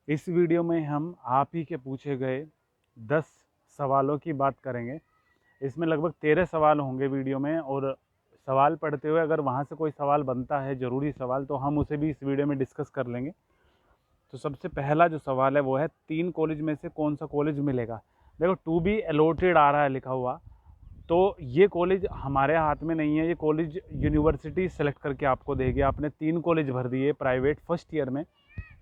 इस वीडियो में हम आप ही के पूछे गए 10 सवालों की बात करेंगे। इसमें लगभग 13 सवाल होंगे वीडियो में, और सवाल पढ़ते हुए अगर वहाँ से कोई सवाल बनता है ज़रूरी सवाल, तो हम उसे भी इस वीडियो में डिस्कस कर लेंगे। तो सबसे पहला जो सवाल है वो है, 3 कॉलेज में से कौन सा कॉलेज मिलेगा। देखो, टू बी अलॉटेड आ रहा है लिखा हुआ, तो ये कॉलेज हमारे हाथ में नहीं है। ये कॉलेज यूनिवर्सिटी सेलेक्ट करके आपको देगी। आपने 3 कॉलेज भर दिए प्राइवेट फर्स्ट ईयर में,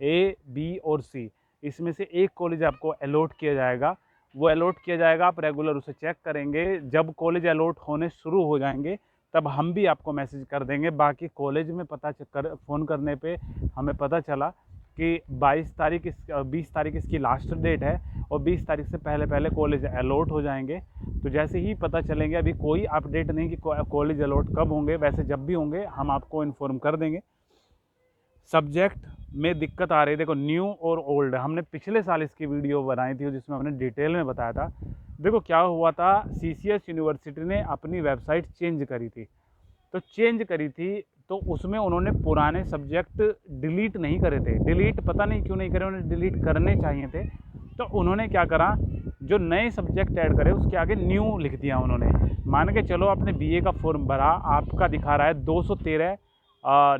ए, बी और सी। इसमें से एक कॉलेज आपको अलॉट किया जाएगा। वो अलॉट किया जाएगा, आप रेगुलर उसे चेक करेंगे। जब कॉलेज अलॉट होने शुरू हो जाएंगे तब हम भी आपको मैसेज कर देंगे। बाकी कॉलेज में फ़ोन करने पे हमें पता चला कि 20 तारीख इसकी लास्ट डेट है, और 20 तारीख से पहले पहले कॉलेज अलॉट हो जाएंगे। तो जैसे ही पता चलेंगे, अभी कोई अपडेट नहीं कि कॉलेज अलॉट कब होंगे, वैसे जब भी होंगे हम आपको इन्फॉर्म कर देंगे। सब्जेक्ट में दिक्कत आ रही है, देखो न्यू और ओल्ड, हमने पिछले साल इसकी वीडियो बनाई थी जिसमें हमने डिटेल में बताया था। देखो क्या हुआ था, सीसीएस यूनिवर्सिटी ने अपनी वेबसाइट चेंज करी थी। तो चेंज करी थी तो उसमें उन्होंने पुराने सब्जेक्ट डिलीट नहीं करे थे। डिलीट पता नहीं क्यों नहीं करे, उन्हें डिलीट करने चाहिए थे। तो उन्होंने क्या करा, जो नए सब्जेक्ट ऐड करे उसके आगे न्यू लिख दिया उन्होंने। मान के चलो, आपने बीए का फॉर्म भरा, आपका दिखा रहा है 213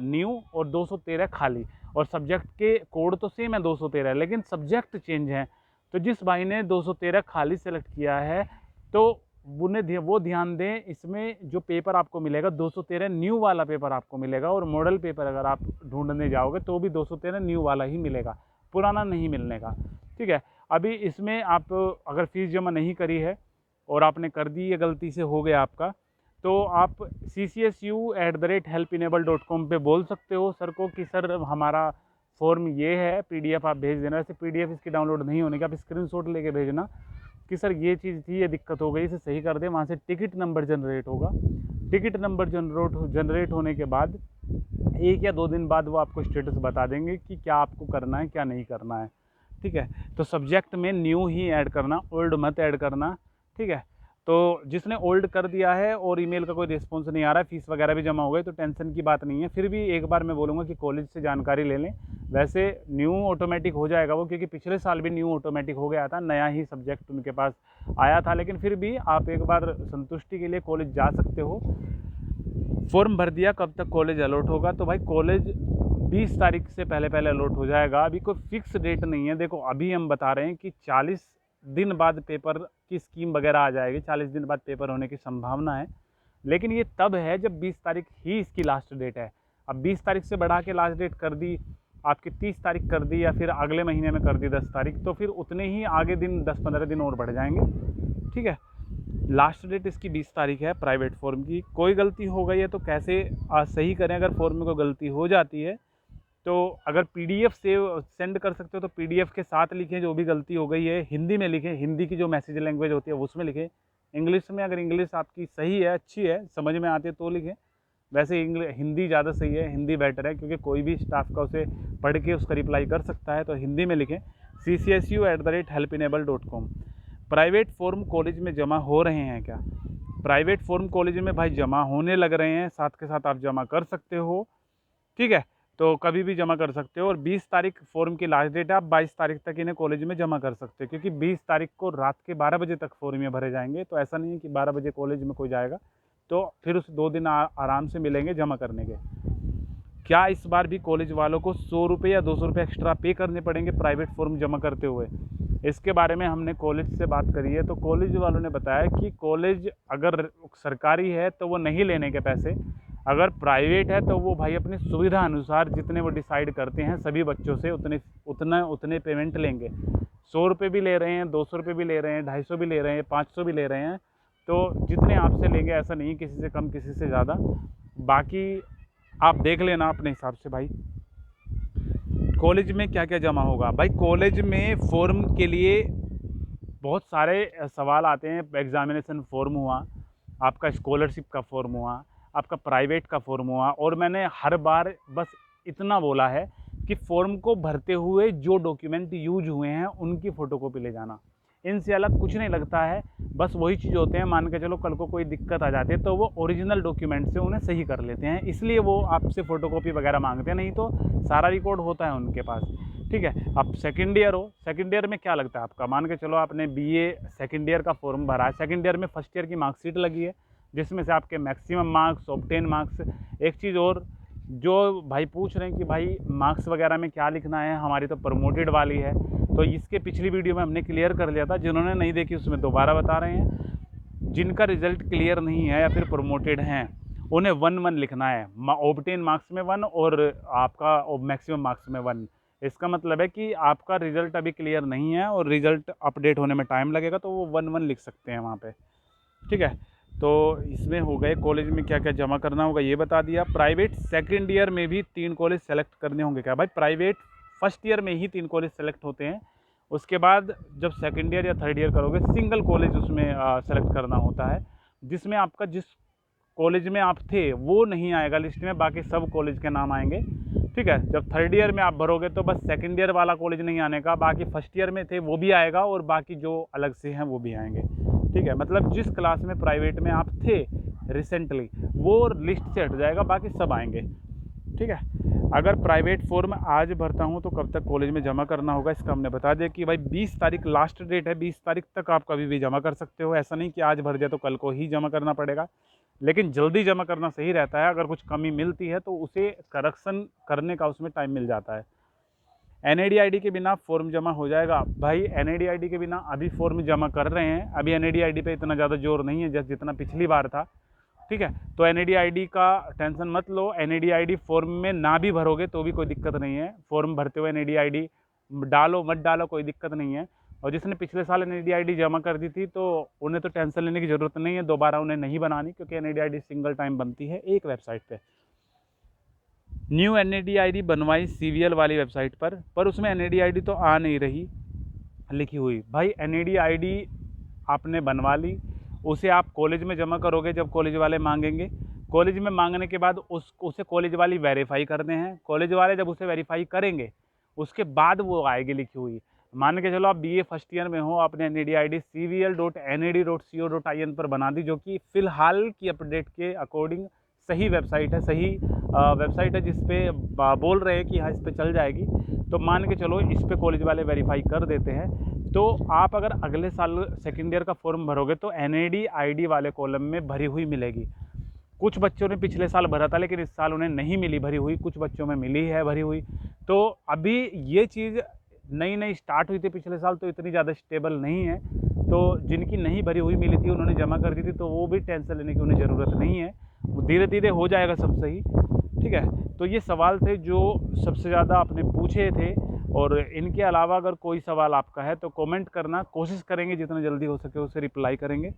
न्यू और 213 खाली, और सब्जेक्ट के कोड तो सेम है 213, लेकिन सब्जेक्ट चेंज है। तो जिस भाई ने 213 खाली सेलेक्ट किया है, तो उन्हें वो ध्यान दें, इसमें जो पेपर आपको मिलेगा 213 न्यू वाला पेपर आपको मिलेगा, और मॉडल पेपर अगर आप ढूंढने जाओगे तो भी 213 न्यू वाला ही मिलेगा, पुराना नहीं मिलने का। ठीक है। अभी इसमें आप अगर फीस जमा नहीं करी है और आपने कर दी, ये गलती से हो गया आपका, तो आप ccsu@helpinable.com पे बोल सकते हो सर को कि सर हमारा फॉर्म ये है, पीडीएफ आप भेज देना। वैसे पीडीएफ इसकी डाउनलोड नहीं होने का, आप स्क्रीनशॉट लेके भेजना कि सर ये चीज़ थी, ये दिक्कत हो गई, इसे सही कर दे। वहाँ से टिकट नंबर जनरेट होगा। टिकट नंबर जनरेट होने के बाद 1 या 2 दिन बाद वो आपको स्टेटस बता देंगे कि क्या आपको करना है, क्या नहीं करना है। ठीक है। तो सब्जेक्ट में न्यू ही ऐड करना, ओल्ड मत ऐड करना। ठीक है। तो जिसने ओल्ड कर दिया है और ईमेल का कोई रिस्पॉन्स नहीं आ रहा है, फीस वगैरह भी जमा हो गई, तो टेंशन की बात नहीं है। फिर भी एक बार मैं बोलूँगा कि कॉलेज से जानकारी ले लें। वैसे न्यू ऑटोमेटिक हो जाएगा वो, क्योंकि पिछले साल भी न्यू ऑटोमेटिक हो गया था, नया ही सब्जेक्ट उनके पास आया था। लेकिन फिर भी आप एक बार संतुष्टि के लिए कॉलेज जा सकते हो। फॉर्म भर दिया, कब तक कॉलेज अलॉट होगा, तो भाई कॉलेज 20 तारीख से पहले पहले अलॉट हो जाएगा। अभी कोई फिक्स डेट नहीं है। देखो अभी हम बता रहे हैं कि 40 दिन बाद पेपर की स्कीम वगैरह आ जाएगी, 40 दिन बाद पेपर होने की संभावना है। लेकिन ये तब है जब 20 तारीख ही इसकी लास्ट डेट है। अब 20 तारीख से बढ़ा के लास्ट डेट कर दी आपकी, 30 तारीख कर दी, या फिर अगले महीने में कर दी 10 तारीख, तो फिर उतने ही आगे दिन 10-15 दिन और बढ़ जाएंगे। ठीक है। लास्ट डेट इसकी 20 तारीख है प्राइवेट फॉर्म की। कोई गलती हो गई है तो कैसे सही करें। अगर फॉर्म में कोई गलती हो जाती है तो अगर पीडीएफ सेंड कर सकते हो तो पीडीएफ के साथ लिखें, जो भी गलती हो गई है हिंदी में लिखें, हिंदी की जो मैसेज लैंग्वेज होती है उसमें लिखें। इंग्लिश में अगर इंग्लिश आपकी सही है, अच्छी है, समझ में आती है तो लिखें। वैसे हिंदी ज़्यादा सही है, हिंदी बेटर है, क्योंकि कोई भी स्टाफ का उसे पढ़ के उसका रिप्लाई कर सकता है। तो हिंदी में लिखें ccsu@helpinable.com। प्राइवेट फॉर्म कॉलेज में जमा हो रहे हैं क्या? प्राइवेट फॉर्म कॉलेज में भाई जमा होने लग रहे हैं, साथ के साथ आप जमा कर सकते हो। ठीक है। तो कभी भी जमा कर सकते हो, और 20 तारीख फॉर्म की लास्ट डेट है। आप 22 तारीख तक इन्हें कॉलेज में जमा कर सकते हो, क्योंकि 20 तारीख को रात के 12 बजे तक फॉर्म ये भरे जाएंगे। तो ऐसा नहीं है कि 12 बजे कॉलेज में कोई जाएगा, तो फिर उस 2 दिन आराम से मिलेंगे जमा करने के। क्या इस बार भी कॉलेज वालों को 100 रुपये या 200 रुपये एक्स्ट्रा पे करने पड़ेंगे प्राइवेट फॉर्म जमा करते हुए? इसके बारे में हमने कॉलेज से बात करी है, तो कॉलेज वालों ने बताया कि कॉलेज अगर सरकारी है तो वो नहीं लेने के पैसे, अगर प्राइवेट है तो वो भाई अपनी सुविधा अनुसार जितने वो डिसाइड करते हैं सभी बच्चों से उतने पेमेंट लेंगे। 100 रुपये भी ले रहे हैं, 200 रुपये भी ले रहे हैं, 250 भी ले रहे हैं, 500 भी ले रहे हैं। तो जितने आपसे लेंगे, ऐसा नहीं किसी से कम किसी से ज़्यादा। बाकी आप देख लेना अपने हिसाब से। भाई कॉलेज में क्या क्या जमा होगा? भाई कॉलेज में फॉर्म के लिए बहुत सारे सवाल आते हैं। एग्ज़ामिनेशन फॉर्म हुआ, आपका स्कॉलरशिप का फॉर्म हुआ, आपका प्राइवेट का फॉर्म हुआ, और मैंने हर बार बस इतना बोला है कि फॉर्म को भरते हुए जो डॉक्यूमेंट यूज हुए हैं उनकी फ़ोटोकॉपी ले जाना। इनसे अलग कुछ नहीं लगता है, बस वही चीज़ होते हैं। मान के चलो कल को कोई दिक्कत आ जाती है तो वो ओरिजिनल डॉक्यूमेंट से उन्हें सही कर लेते हैं, इसलिए वो आपसे फ़ोटोकॉपी वगैरह मांगते हैं, नहीं तो सारा रिकॉर्ड होता है उनके पास। ठीक है। अब सेकंड ईयर हो, सेकंड ईयर में क्या लगता है आपका, मान के चलो आपने बीए सेकंड ईयर का फॉर्म भरा है, सेकंड ईयर में फर्स्ट ईयर की मार्कशीट लगी है जिसमें से आपके मैक्सिमम मार्क्स, ऑब्टेन मार्क्स। एक चीज़ और, जो भाई पूछ रहे हैं कि भाई मार्क्स वगैरह में क्या लिखना है, हमारी तो प्रमोटेड वाली है, तो इसके पिछली वीडियो में हमने क्लियर कर लिया था, जिन्होंने नहीं देखी उसमें दोबारा बता रहे हैं। जिनका रिजल्ट क्लियर नहीं है या फिर प्रमोटेड हैं उन्हें 1-1 लिखना है, ऑब्टेन मार्क्स में 1 और आपका मैक्सिमम मार्क्स में 1। इसका मतलब है कि आपका रिज़ल्ट अभी क्लियर नहीं है और रिज़ल्ट अपडेट होने में टाइम लगेगा, तो वो 1-1 लिख सकते हैं वहाँ पे, ठीक है। तो इसमें हो गए कॉलेज में क्या क्या जमा करना होगा ये बता दिया। प्राइवेट सेकंड ईयर में भी 3 कॉलेज सेलेक्ट करने होंगे क्या भाई, प्राइवेट फर्स्ट ईयर में ही 3 कॉलेज सेलेक्ट होते हैं, उसके बाद जब सेकंड ईयर या थर्ड ईयर करोगे सिंगल कॉलेज उसमें सेलेक्ट करना होता है, जिसमें आपका जिस कॉलेज में आप थे वो नहीं आएगा लिस्ट में, बाकी सब कॉलेज के नाम आएंगे, ठीक है। जब थर्ड ईयर में आप भरोगे तो बस सेकंड ईयर वाला कॉलेज नहीं आने का, बाकी फर्स्ट ईयर में थे वो भी आएगा और बाकी जो अलग से हैं वो भी आएंगे, ठीक है। मतलब जिस क्लास में प्राइवेट में आप थे रिसेंटली वो लिस्ट से हट जाएगा, बाकी सब आएंगे, ठीक है। अगर प्राइवेट फॉर्म आज भरता हूँ तो कब तक कॉलेज में जमा करना होगा, इसका हमने बता दिया कि भाई 20 तारीख लास्ट डेट है, 20 तारीख तक आप कभी भी जमा कर सकते हो। ऐसा नहीं कि आज भर दिया तो कल को ही जमा करना पड़ेगा, लेकिन जल्दी जमा करना सही रहता है। अगर कुछ कमी मिलती है तो उसे करेक्शन करने का उसमें टाइम मिल जाता है। NAD ID के बिना फॉर्म जमा हो जाएगा भाई, NAD ID के बिना अभी फॉर्म जमा कर रहे हैं, अभी NAD ID पे इतना ज़्यादा जोर नहीं है जैसे जितना पिछली बार था, ठीक है। तो NAD ID का टेंशन मत लो, NAD ID फॉर्म में ना भी भरोगे तो भी कोई दिक्कत नहीं है, फॉर्म भरते हुए NAD ID डालो मत डालो कोई दिक्कत नहीं है। और जिसने पिछले साल NAD ID जमा कर दी थी तो उन्हें तो टेंशन लेने की ज़रूरत नहीं है, दोबारा उन्हें नहीं बनानी, क्योंकि NAD ID सिंगल टाइम बनती है एक वेबसाइट पे। न्यू NAD ID बनवाई CVL वाली वेबसाइट पर उसमें NAD ID तो आ नहीं रही लिखी हुई। भाई NAD ID आपने बनवा ली, उसे आप कॉलेज में जमा करोगे जब कॉलेज वाले मांगेंगे, कॉलेज में मांगने के बाद उसे कॉलेज वाली वेरीफाई करते हैं, कॉलेज वाले जब उसे वेरीफाई करेंगे उसके बाद वो आएगी लिखी हुई। मान के चलो आप BA फर्स्ट ईयर में हो, आपने NAD ID cvl.nad.co.in पर बना दी, जो कि फ़िलहाल की अपडेट के अकॉर्डिंग सही वेबसाइट है, सही वेबसाइट है, जिस पे बोल रहे हैं कि हाँ इस पे चल जाएगी। तो मान के चलो इस पे कॉलेज वाले वेरीफाई कर देते हैं, तो आप अगर अगले साल सेकेंड ईयर का फॉर्म भरोगे तो NAD ID वाले कॉलम में भरी हुई मिलेगी। कुछ बच्चों ने पिछले साल भरा था लेकिन इस साल उन्हें नहीं मिली भरी हुई, कुछ बच्चों में मिली है भरी हुई। तो अभी ये चीज़ नई नई स्टार्ट हुई थी पिछले साल, तो इतनी ज़्यादा स्टेबल नहीं है, तो जिनकी नहीं भरी हुई मिली थी उन्होंने जमा कर दी थी, तो वो भी टेंशन लेने की उन्हें ज़रूरत नहीं है, धीरे धीरे हो जाएगा सब सही, ठीक है। तो ये सवाल थे जो सबसे ज़्यादा आपने पूछे थे, और इनके अलावा अगर कोई सवाल आपका है तो कमेंट करना, कोशिश करेंगे जितना जल्दी हो सके उसे रिप्लाई करेंगे।